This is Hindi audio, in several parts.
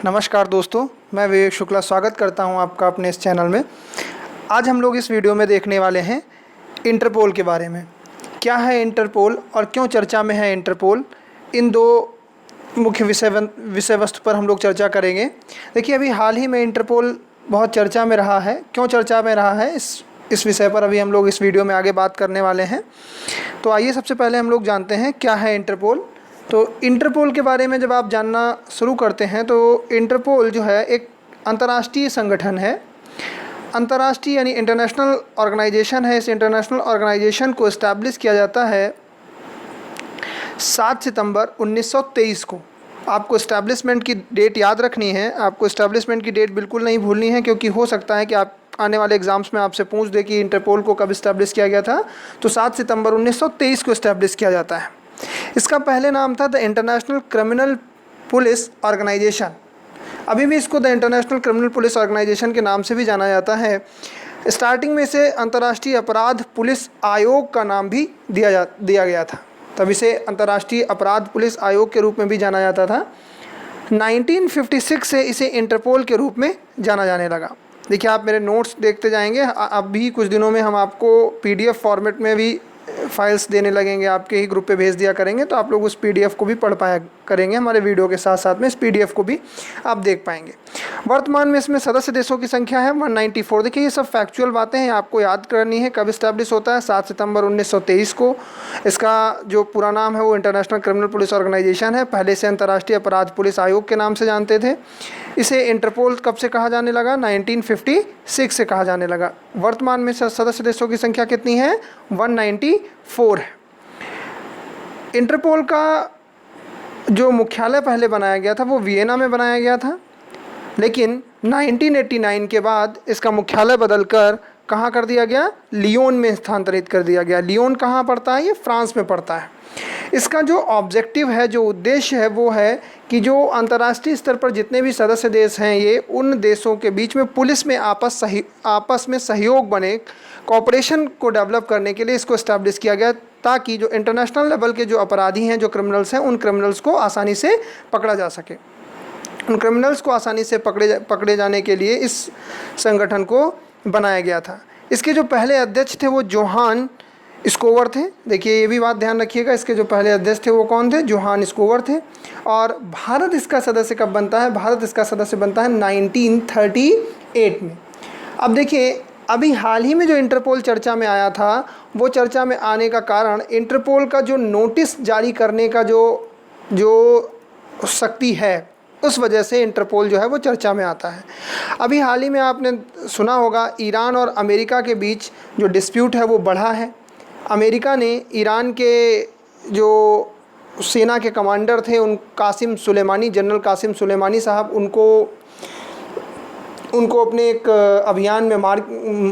नमस्कार दोस्तों, मैं विवेक शुक्ला स्वागत करता हूं आपका अपने इस चैनल में। आज हम लोग इस वीडियो में देखने वाले हैं इंटरपोल के बारे में। क्या है इंटरपोल और क्यों चर्चा में है इंटरपोल, इन दो मुख्य विषय वस्तु पर हम लोग चर्चा करेंगे। देखिए, अभी हाल ही में इंटरपोल बहुत चर्चा में रहा है। क्यों चर्चा में रहा है, इस विषय पर अभी हम लोग इस वीडियो में आगे बात करने वाले हैं। तो आइए सबसे पहले हम लोग जानते हैं क्या है इंटरपोल। तो इंटरपोल के बारे में जब आप जानना शुरू करते हैं तो इंटरपोल जो है एक अंतर्राष्ट्रीय संगठन है, अंतर्राष्ट्रीय यानी इंटरनेशनल ऑर्गेनाइजेशन है। इस इंटरनेशनल ऑर्गेनाइजेशन को इस्टेब्लिश किया जाता है 7 सितंबर 1923 को। आपको इस्टेब्लिशमेंट की डेट याद रखनी है, आपको इस्टेब्लिशमेंट की डेट बिल्कुल नहीं भूलनी है, क्योंकि हो सकता है कि आप आने वाले एग्जाम्स में आपसे पूछ दे कि इंटरपोल को कब इस्टेब्लिश किया गया था। तो 7 सितंबर 1923 को इस्टेब्लिश किया जाता है। इसका पहले नाम था the International Criminal Police Organisation. अभी भी इसको the International Criminal Police Organisation के नाम से भी जाना जाता है। स्टार्टिंग में इसे अंतर्राष्ट्रीय अपराध पुलिस आयोग का नाम भी दिया गया था, तब इसे अंतर्राष्ट्रीय अपराध पुलिस आयोग के रूप में भी जाना जाता था। 1956 से इसे इंटरपोल के रूप में जाना जाने लगा। देखिए, आप मेरे नोट्स देखते जाएंगे, अभी कुछ दिनों में हम आपको PDF फॉर्मेट में भी फाइल्स देने लगेंगे, आपके ही ग्रुप पे भेज दिया करेंगे, तो आप लोग उस PDF को भी पढ़ पाया करेंगे। हमारे वीडियो के साथ साथ में इस PDF को भी आप देख पाएंगे। वर्तमान में इसमें सदस्य देशों की संख्या है 194। देखिए, ये सब फैक्चुअल बातें हैं, आपको याद करनी है। कब इस्टेब्लिश होता है? 7 सितंबर 1923 को। इसका जो पूरा नाम है वो इंटरनेशनल क्रिमिनल पुलिस ऑर्गेनाइजेशन है। पहले से अंतर्राष्ट्रीय अपराध पुलिस आयोग के नाम से जानते थे। इसे इंटरपोल कब से कहा जाने लगा? 1956 से कहा जाने लगा। वर्तमान में सदस्य देशों की संख्या कितनी है? 194 है। इंटरपोल का जो मुख्यालय पहले बनाया गया था वो वियना में बनाया गया था, लेकिन 1989 के बाद इसका मुख्यालय बदलकर कहाँ कर दिया गया? लियोन में स्थानांतरित कर दिया गया। लियोन कहाँ पड़ता है? ये फ्रांस में पड़ता है। इसका जो ऑब्जेक्टिव है, जो उद्देश्य है, वो है कि जो अंतर्राष्ट्रीय स्तर पर जितने भी सदस्य देश हैं, ये उन देशों के बीच में पुलिस में आपस में सहयोग बने, कोऑपरेशन को डेवलप करने के लिए इसको इस्टेब्लिश किया गया, ताकि जो इंटरनेशनल लेवल के जो अपराधी हैं, जो क्रिमिनल्स हैं, उन क्रिमिनल्स को आसानी से पकड़ा जा सके। उन क्रिमिनल्स को आसानी से पकड़े जाने के लिए इस संगठन को बनाया गया था। इसके जो पहले अध्यक्ष थे वो जोहान स्कोवर थे। देखिए, ये भी बात ध्यान रखिएगा, इसके जो पहले अध्यक्ष थे वो कौन थे? जोहान स्कोवर थे। और भारत इसका सदस्य कब बनता है? भारत इसका सदस्य बनता है 1938 में। अब देखिए, अभी हाल ही में जो इंटरपोल चर्चा में आया था, वो चर्चा में आने का कारण इंटरपोल का जो नोटिस जारी करने का जो शक्ति है, उस वजह से इंटरपोल जो है वो चर्चा में आता है। अभी हाल ही में आपने सुना होगा, ईरान और अमेरिका के बीच जो डिस्प्यूट है वो बढ़ा है। अमेरिका ने ईरान के जो सेना के कमांडर थे, उन कासिम सुलेमानी, जनरल कासिम सुलेमानी साहब, उनको अपने एक अभियान में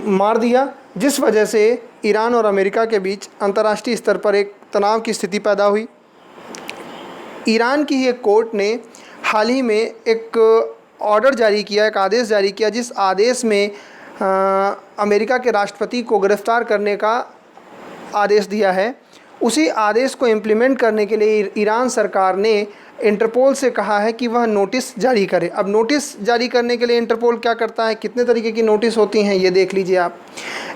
मार दिया, जिस वजह से ईरान और अमेरिका के बीच अंतर्राष्ट्रीय स्तर पर एक तनाव की स्थिति पैदा हुई। ईरान की ही एक कोर्ट ने हाल ही में एक ऑर्डर जारी किया, एक आदेश जारी किया, जिस आदेश में अमेरिका के राष्ट्रपति को गिरफ्तार करने का आदेश दिया है। उसी आदेश को इम्प्लीमेंट करने के लिए ईरान सरकार ने इंटरपोल से कहा है कि वह नोटिस जारी करे। अब नोटिस जारी करने के लिए इंटरपोल क्या करता है, कितने तरीके की नोटिस होती हैं, ये देख लीजिए आप।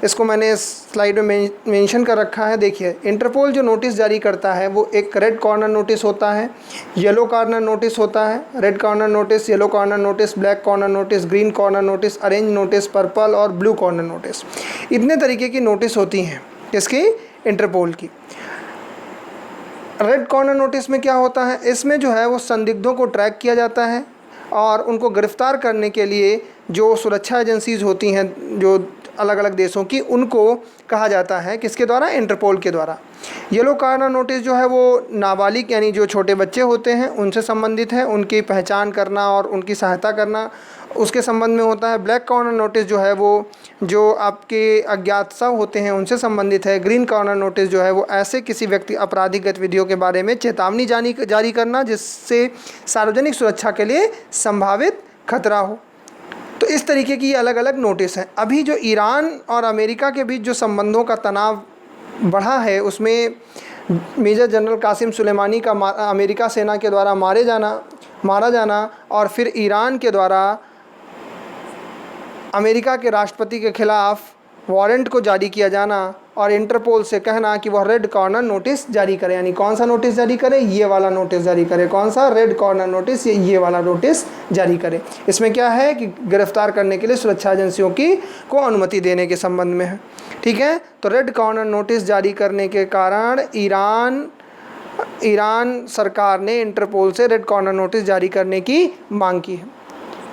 इसको मैंने स्लाइड में मेंशन कर रखा है। देखिए, इंटरपोल जो नोटिस जारी करता है वो एक रेड कॉर्नर नोटिस होता है, येलो कॉर्नर नोटिस होता है, red corner notice, yellow corner notice, black corner notice, green corner notice, orange notice, purple और ब्लू कॉर्नर नोटिस। इतने तरीके की नोटिस होती हैं किसकी? इंटरपोल की। रेड कॉर्नर नोटिस में क्या होता है? इसमें जो है वो संदिग्धों को ट्रैक किया जाता है और उनको गिरफ्तार करने के लिए जो सुरक्षा एजेंसीज़ होती हैं, जो अलग अलग देशों की, उनको कहा जाता है किसके द्वारा? इंटरपोल के द्वारा। येलो कॉर्नर नोटिस जो है वो नाबालिग यानी जो छोटे बच्चे होते हैं उनसे संबंधित है, उनकी पहचान करना और उनकी सहायता करना, उसके संबंध में होता है। ब्लैक कॉर्नर नोटिस जो है वो जो आपके अज्ञात सब होते हैं उनसे संबंधित है। ग्रीन कॉर्नर नोटिस जो है वो ऐसे किसी व्यक्ति आपराधिक गतिविधियों के बारे में चेतावनी जारी करना जिससे सार्वजनिक सुरक्षा के लिए संभावित खतरा हो। तो इस तरीके की अलग अलग नोटिस हैं। अभी जो ईरान और अमेरिका के बीच जो संबंधों का तनाव बढ़ा है, उसमें मेजर जनरल कासिम सुलेमानी का अमेरिका सेना के द्वारा मारे जाना मारा जाना और फिर ईरान के द्वारा अमेरिका के राष्ट्रपति के खिलाफ वारंट को जारी किया जाना और इंटरपोल से कहना कि वह रेड कॉर्नर नोटिस जारी करे। यानी कौन सा नोटिस जारी करे? ये वाला नोटिस जारी करे। कौन सा? रेड कॉर्नर नोटिस, ये वाला नोटिस जारी करे। इसमें क्या है कि गिरफ्तार करने के लिए सुरक्षा एजेंसियों की को अनुमति देने के संबंध में है। ठीक है, तो रेड कॉर्नर नोटिस जारी करने के कारण ईरान सरकार ने इंटरपोल से रेड कॉर्नर नोटिस जारी करने की मांग की है।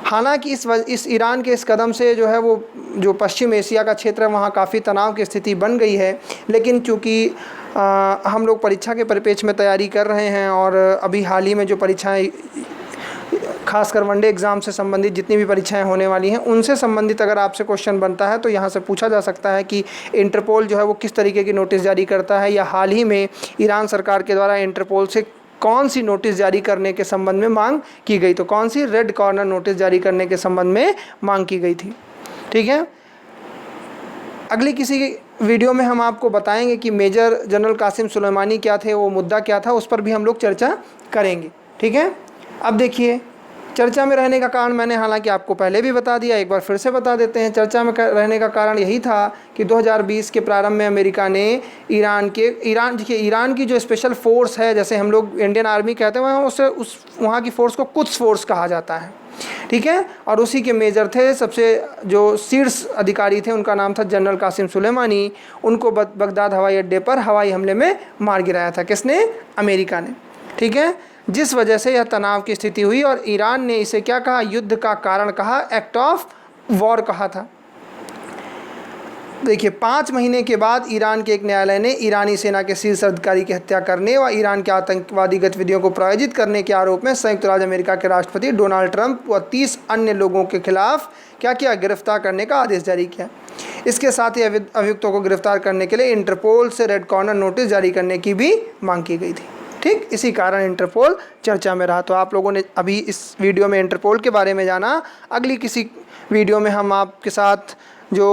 हालांकि इस ईरान के इस कदम से जो है वो जो पश्चिम एशिया का क्षेत्र है वहाँ काफ़ी तनाव की स्थिति बन गई है। लेकिन चूँकि हम लोग परीक्षा के परिप्रेक्ष्य में तैयारी कर रहे हैं और अभी हाल ही में जो परीक्षाएं खासकर वनडे एग्ज़ाम से संबंधित जितनी भी परीक्षाएं होने वाली हैं उनसे संबंधित अगर आपसे क्वेश्चन बनता है तो यहाँ से पूछा जा सकता है कि इंटरपोल जो है वो किस तरीके की नोटिस जारी करता है, या हाल ही में ईरान सरकार के द्वारा इंटरपोल से कौन सी नोटिस जारी करने के संबंध में मांग की गई। तो कौन सी? रेड कॉर्नर नोटिस जारी करने के संबंध में मांग की गई थी। ठीक है, अगली किसी वीडियो में हम आपको बताएंगे कि मेजर जनरल कासिम सुलेमानी क्या थे, वो मुद्दा क्या था, उस पर भी हम लोग चर्चा करेंगे। ठीक है, अब देखिए चर्चा में रहने का कारण मैंने हालांकि आपको पहले भी बता दिया, एक बार फिर से बता देते हैं। चर्चा में रहने का कारण यही था कि 2020 के प्रारंभ में अमेरिका ने ईरान की जो स्पेशल फोर्स है, जैसे हम लोग इंडियन आर्मी कहते हैं, वहाँ की फ़ोर्स को कुद्स फोर्स कहा जाता है। ठीक है, और उसी के मेजर थे, सबसे जो शीर्ष अधिकारी थे उनका नाम था जनरल कासिम सुलेमानी। उनको बगदाद हवाई अड्डे पर हवाई हमले में मार गिराया था। किसने? अमेरिका ने। ठीक है, जिस वजह से यह तनाव की स्थिति हुई और ईरान ने इसे क्या कहा? युद्ध का कारण कहा, एक्ट ऑफ वॉर कहा था। देखिए 5 महीने के बाद ईरान के एक न्यायालय ने ईरानी सेना के शीर्ष अधिकारी की हत्या करने व ईरान के आतंकवादी गतिविधियों को प्रायोजित करने के आरोप में संयुक्त राज्य अमेरिका के राष्ट्रपति डोनाल्ड ट्रंप व 30 अन्य लोगों के खिलाफ क्या किया? गिरफ्तार करने का आदेश जारी किया। इसके साथ ही अभियुक्तों को गिरफ्तार करने के लिए इंटरपोल से रेड कॉर्नर नोटिस जारी करने की भी मांग की गई थी। ठीक, इसी कारण इंटरपोल चर्चा में रहा। तो आप लोगों ने अभी इस वीडियो में इंटरपोल के बारे में जाना। अगली किसी वीडियो में हम आपके साथ जो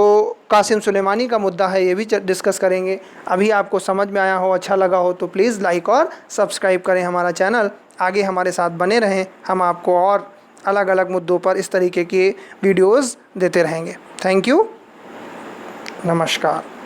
कासिम सुलेमानी का मुद्दा है ये भी डिस्कस करेंगे। अभी आपको समझ में आया हो, अच्छा लगा हो तो प्लीज़ लाइक और सब्सक्राइब करें हमारा चैनल। आगे हमारे साथ बने रहें, हम आपको और अलग अलग मुद्दों पर इस तरीके के वीडियोज़ देते रहेंगे। थैंक यू, नमस्कार।